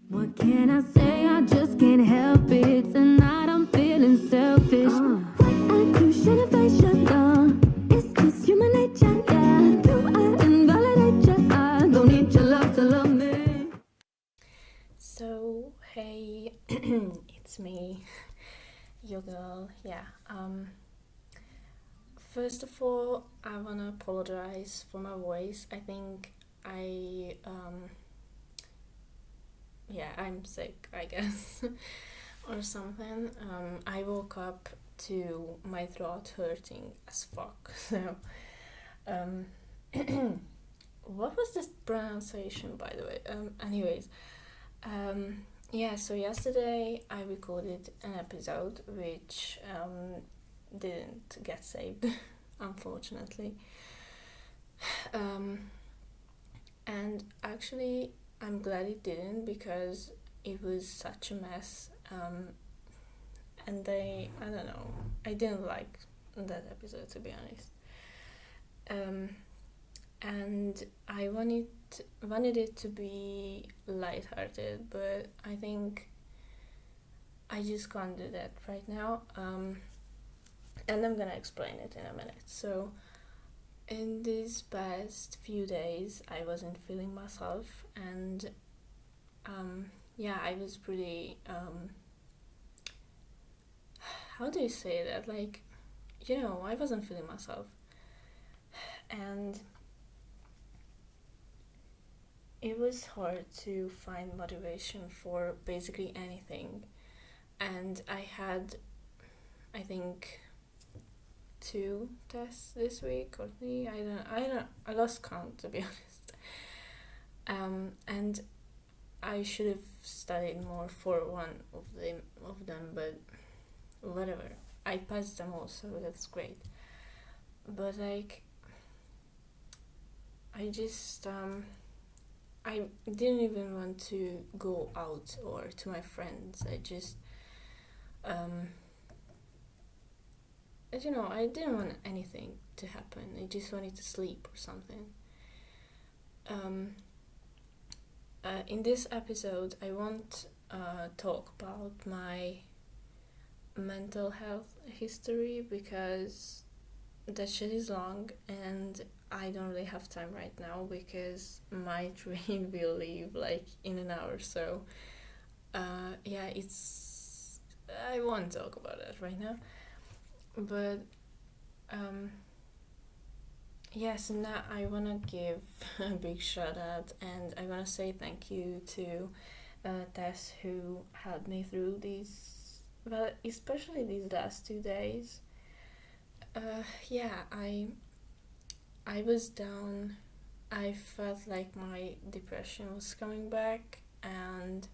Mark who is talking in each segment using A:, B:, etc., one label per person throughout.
A: What can I say? I just can't help it. Tonight I'm feeling selfish. Like accusation, it's just human nature, yeah. Do I invalidate you? I don't need your love to love me.
B: So, hey, it's me, your girl. Yeah. First of all, I wanna apologize for my voice. I think I'm sick, I guess, or something. I woke up to my throat hurting as fuck. So, um, what was this pronunciation, by the way? Anyways, yeah, so yesterday I recorded an episode which didn't get saved, unfortunately. And actually, I'm glad it didn't because it was such a mess. And I don't know, I didn't like that episode, to be honest. And I wanted it to be lighthearted, but I think I just can't do that right now. And I'm gonna explain it in a minute. So, in these past few days, I wasn't feeling myself, and yeah, I was pretty. How do you say that? Like, I wasn't feeling myself, and it was hard to find motivation for basically anything. And I had, I think, 2 tests this week or 3. I lost count, to be honest. And I should have studied more for one of them, but whatever. I passed them all, so that's great. But like, I just I didn't even want to go out or to my friends. I just I didn't want anything to happen. I just wanted to sleep or something. In this episode, I won't talk about my mental health history because that shit is long and I don't really have time right now because my train will leave like in an hour. So, yeah, I won't talk about it right now. But yes, now I wanna give a big shout out and I wanna say thank you to Tess who helped me through these, well, especially these last 2 days. Yeah, I was down. I felt like my depression was coming back, and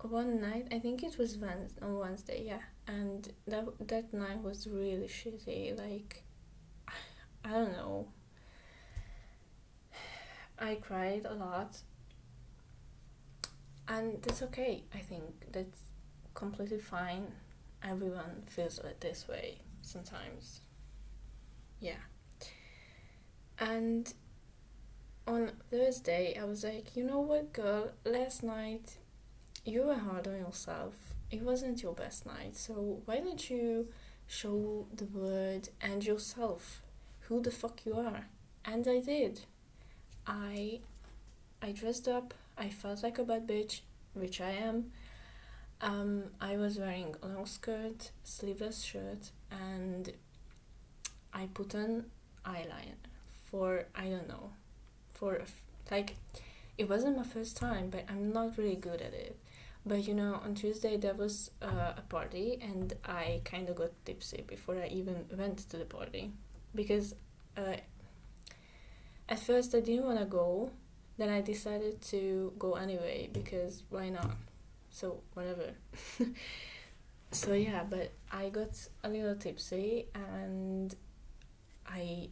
B: one night, I think it was on Wednesday, yeah, and that night was really shitty. Like, I don't know. I cried a lot, and that's okay. I think that's completely fine. Everyone feels it this way sometimes. Yeah. And on Thursday, I was like, you know what, girl? Last night you were hard on yourself. It wasn't your best night, so why don't you show the world and yourself who the fuck you are? And I did. I I dressed up. I felt like a bad bitch, which I am. I was wearing a long skirt, sleeveless shirt, and I put on eyeliner for I don't know, like it wasn't my first time, but I'm not really good at it. But on Tuesday there was a party, and I kind of got tipsy before I even went to the party because at first I didn't want to go. Then I decided to go anyway because why not? So whatever. So yeah, but I got a little tipsy and I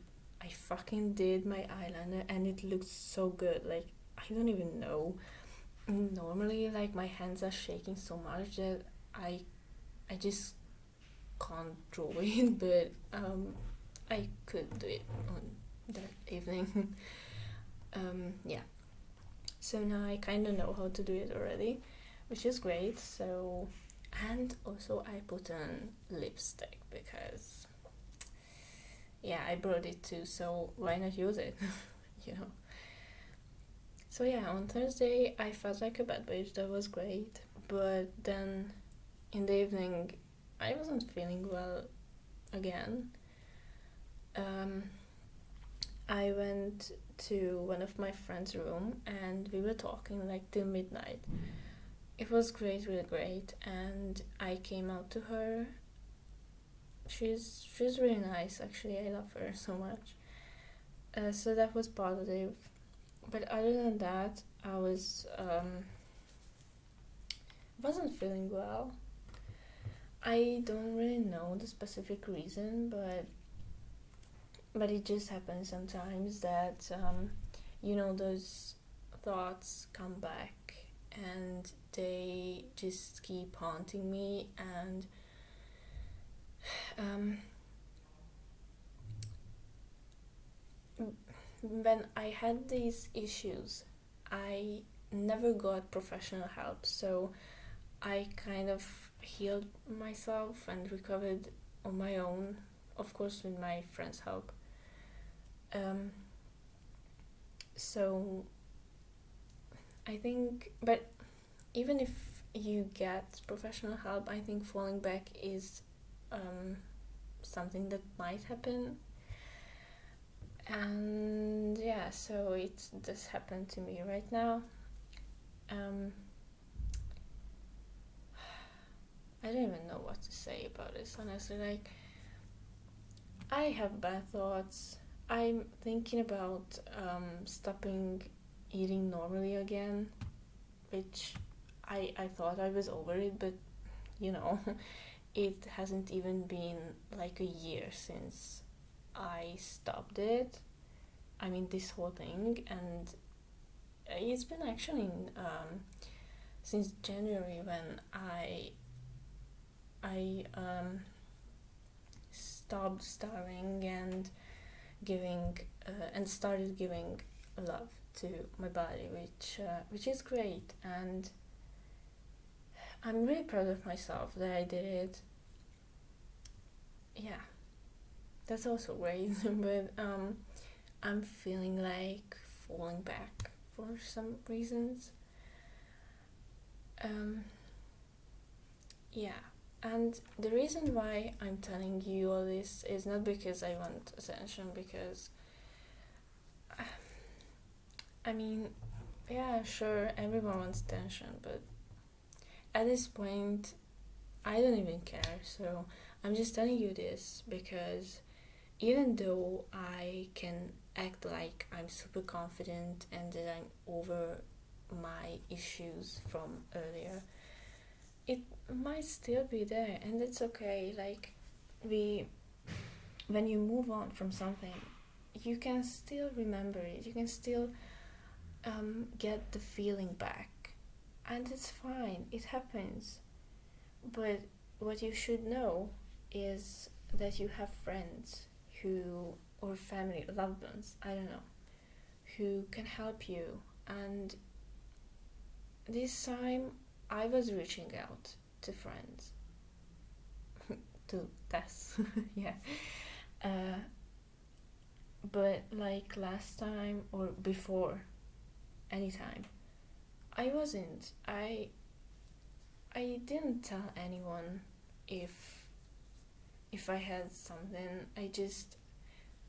B: fucking did my eyeliner and it looked so good. Like I don't even know. Normally, like my hands are shaking so much that I just can't draw it, but I could do it on that evening. Yeah. So now I kind of know how to do it already, which is great. So, and also I put on lipstick because, yeah, I brought it too, so why not use it, you know? So yeah, on Thursday I felt like a bad bitch, that was great, but then in the evening I wasn't feeling well again. I went to one of my friend's room and we were talking like till midnight. It was great, really great, and I came out to her. She's really nice, actually. I love her so much. So that was positive. But other than that, I wasn't feeling well. I don't really know the specific reason, but it just happens sometimes that those thoughts come back and they just keep haunting me, and when I had these issues, I never got professional help, so I kind of healed myself and recovered on my own, of course with my friend's help. So I think, but even if you get professional help, I think falling back is something that might happen. And yeah, so it's this happened to me right now. I don't even know what to say about this, honestly. Like, I have bad thoughts. I'm thinking about stopping eating normally again, which I thought I was over it, but it hasn't even been like a year since I stopped it. I mean, this whole thing, and it's been actually since January when I stopped starving and giving and started giving love to my body, which is great, and I'm really proud of myself that I did it. Yeah, that's also great. But I'm feeling like falling back for some reasons. Yeah, and the reason why I'm telling you all this is not because I want attention, because I mean, yeah, sure, everyone wants attention, but at this point I don't even care. So I'm just telling you this because even though I can act like I'm super confident and that I'm over my issues from earlier, it might still be there, and it's okay. Like, when you move on from something, you can still remember it, you can still get the feeling back, and it's fine, it happens. But what you should know is that you have friends who, or family, loved ones, I don't know, who can help you. And this time I was reaching out to friends, to Tess, yeah. But like last time or before, anytime, I wasn't. I didn't tell anyone if I had something. I just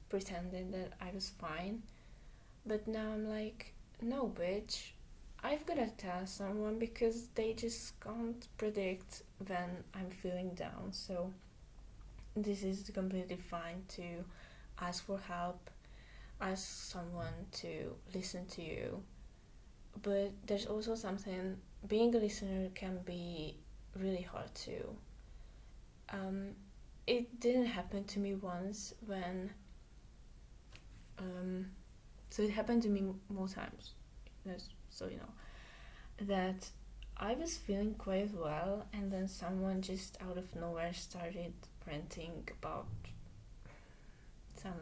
B: pretended that I was fine. But now I'm like, no, bitch, I've gotta tell someone because they just can't predict when I'm feeling down. So this is completely fine to ask for help, ask someone to listen to you. But there's also something, being a listener can be really hard too. It didn't happen to me once when so it happened to me more times, so you know, that I was feeling quite well, and then someone just out of nowhere started ranting about some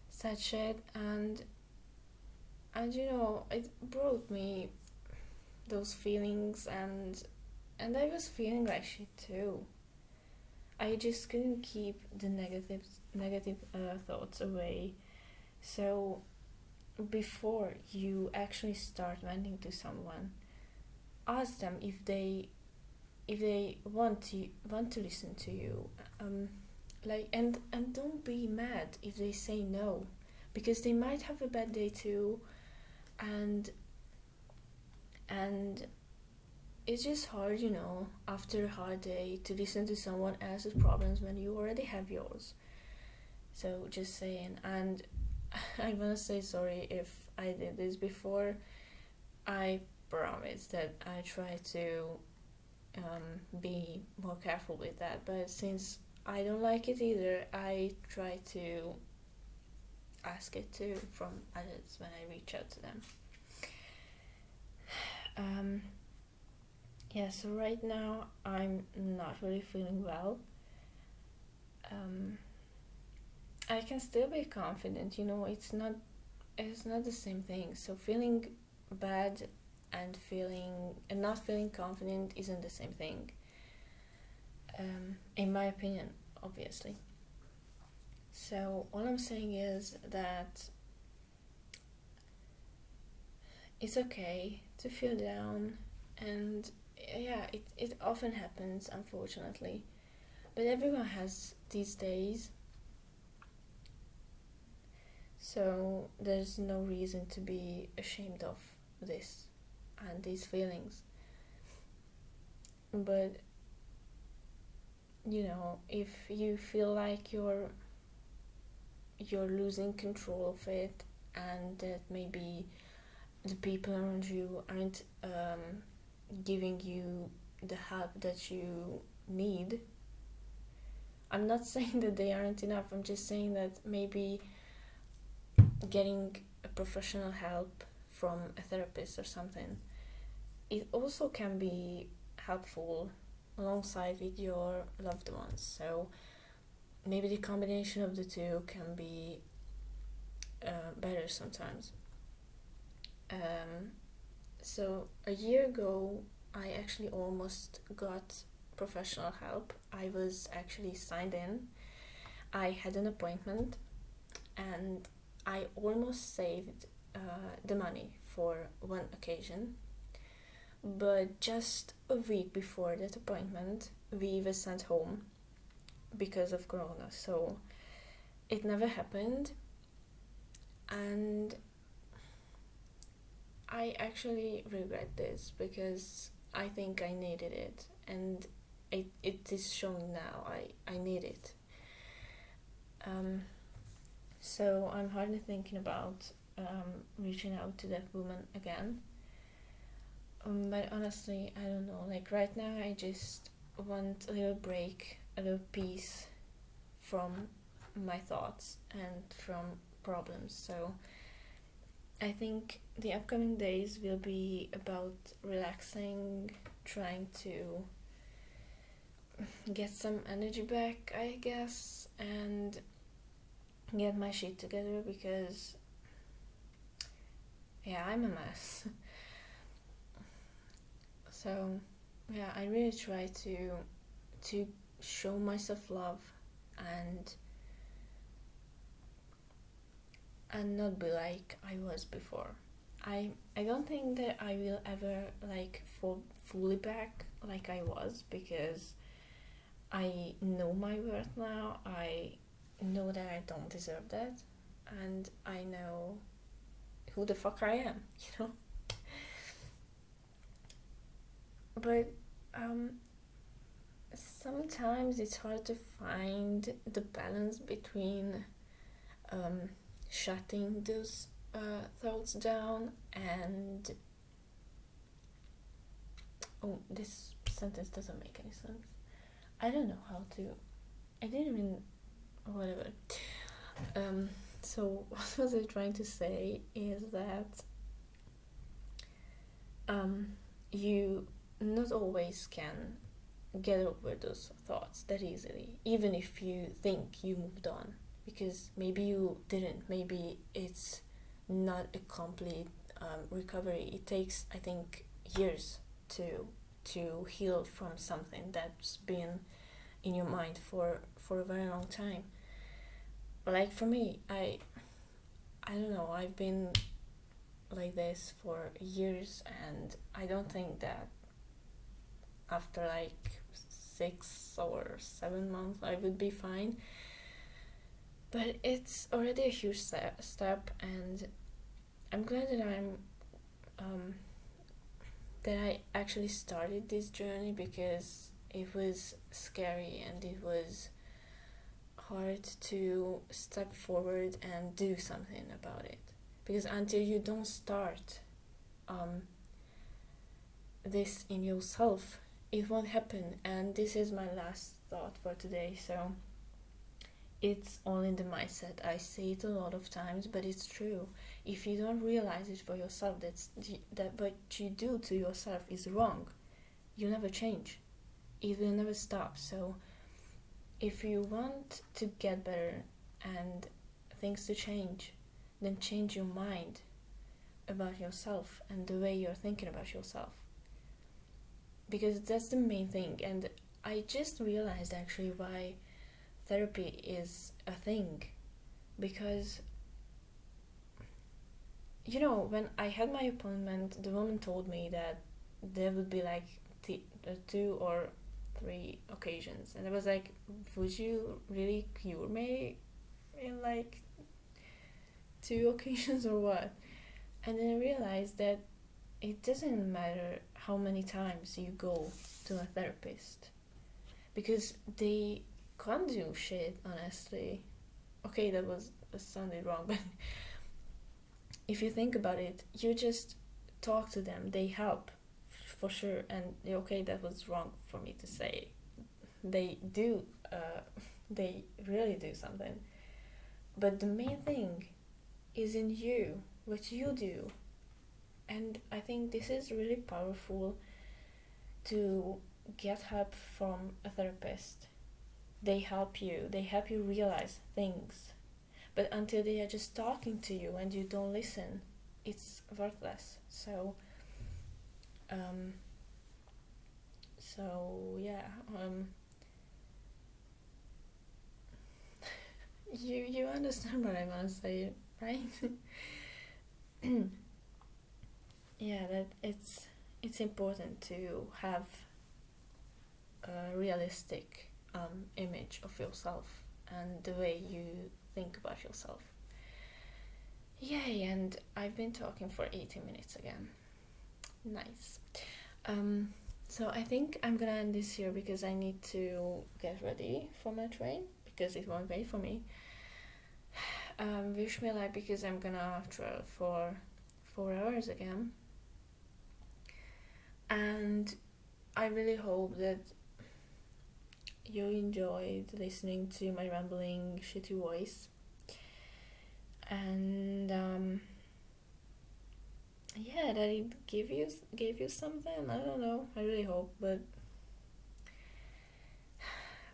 B: such shit, and it brought me those feelings, and I was feeling like shit too. I just couldn't keep the negative thoughts away. So before you actually start venting to someone, ask them if they want to listen to you. Like, and don't be mad if they say no, because they might have a bad day too, and and it's just hard, after a hard day to listen to someone else's problems when you already have yours. So just saying. And I want to say sorry if I did this before. I promise that I try to be more careful with that, but since I don't like it either, I try to ask it too from others when I reach out to them. Yeah, so right now I'm not really feeling well. I can still be confident, it's not the same thing. So feeling bad and not feeling confident isn't the same thing. In my opinion, obviously. So all I'm saying is that it's okay to feel down, and yeah, it often happens, unfortunately. But everyone has these days, so there's no reason to be ashamed of this and these feelings. But if you feel like you're losing control of it, and that maybe the people around you aren't giving you the help that you need. I'm not saying that they aren't enough, I'm just saying that maybe getting a professional help from a therapist or something, it also can be helpful alongside with your loved ones. So maybe the combination of the two can be better sometimes. So a year ago, I actually almost got professional help. I was actually signed in. I had an appointment, and I almost saved the money for one occasion. But just a week before that appointment, we were sent home because of Corona. So it never happened, and I actually regret this because I think I needed it, and it is showing now. I need it. So I'm hardly thinking about reaching out to that woman again. But honestly, I don't know. Like right now, I just want a little break, a little peace from my thoughts and from problems. So I think the upcoming days will be about relaxing, trying to get some energy back, I guess, and get my shit together, because yeah, I'm a mess. So yeah, I really try to show myself love and not be like I was before. I don't think that I will ever like fall fully back like I was, because I know my worth now. I know that I don't deserve that, and I know who the fuck I am, But sometimes it's hard to find the balance between shutting those thoughts down and this sentence doesn't make any sense. I don't know how to. I didn't even. Whatever. So what was I trying to say is that you not always can get over those thoughts that easily, even if you think you moved on, because maybe you didn't. Maybe it's not a complete recovery. It takes, I think, years to heal from something that's been in your mind for a very long time. Like for me, I don't know, I've been like this for years, and I don't think that after like 6 or 7 months I would be fine. But it's already a huge step, and I'm glad that that I actually started this journey, because it was scary and it was hard to step forward and do something about it. Because until you don't start this in yourself, it won't happen. And this is my last thought for today. So it's all in the mindset. I say it a lot of times, but it's true. If you don't realize it for yourself, that what you do to yourself is wrong, you'll never change. It will never stop. So if you want to get better and things to change, then change your mind about yourself and the way you're thinking about yourself. Because that's the main thing. And I just realized actually why therapy is a thing. Because, you know, when I had my appointment, the woman told me that there would be like 2 or 3 occasions, and I was like, would you really cure me in like 2 occasions or what? And then I realized that it doesn't matter how many times you go to a therapist, because they can't do shit, honestly. Okay, that sounded wrong, but if you think about it, you just talk to them, they help for sure. And okay, that was wrong for me to say. They do, they really do something. But the main thing is in you, what you do. And I think this is really powerful, to get help from a therapist. They help you realize things. But until they are just talking to you and you don't listen, it's worthless. So yeah, you understand what I want to say, right? Yeah, that it's important to have a realistic image of yourself and the way you think about yourself. Yay, and I've been talking for 80 minutes again. Nice. So I think I'm gonna end this here, because I need to get ready for my train, because it won't wait for me. Wish me luck, because I'm gonna travel for 4 hours again. And I really hope that you enjoyed listening to my rambling, shitty voice. And yeah, that it gave you something. I don't know. I really hope, but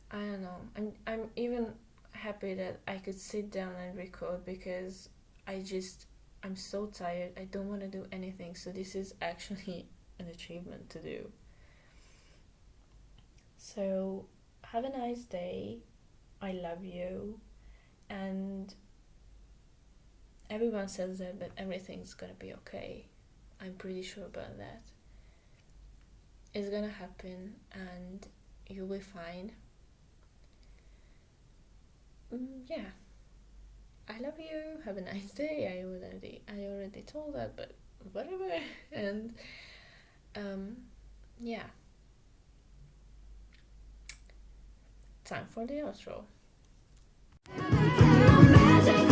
B: I don't know. I'm even happy that I could sit down and record, because I'm so tired. I don't want to do anything. So this is actually an achievement to do. So have a nice day. I love you. And everyone says that, but everything's gonna be okay. I'm pretty sure about that. It's gonna happen, and you'll be fine. Yeah. I love you. Have a nice day. I already told that, but whatever. And yeah. Time for the outro.
A: Magic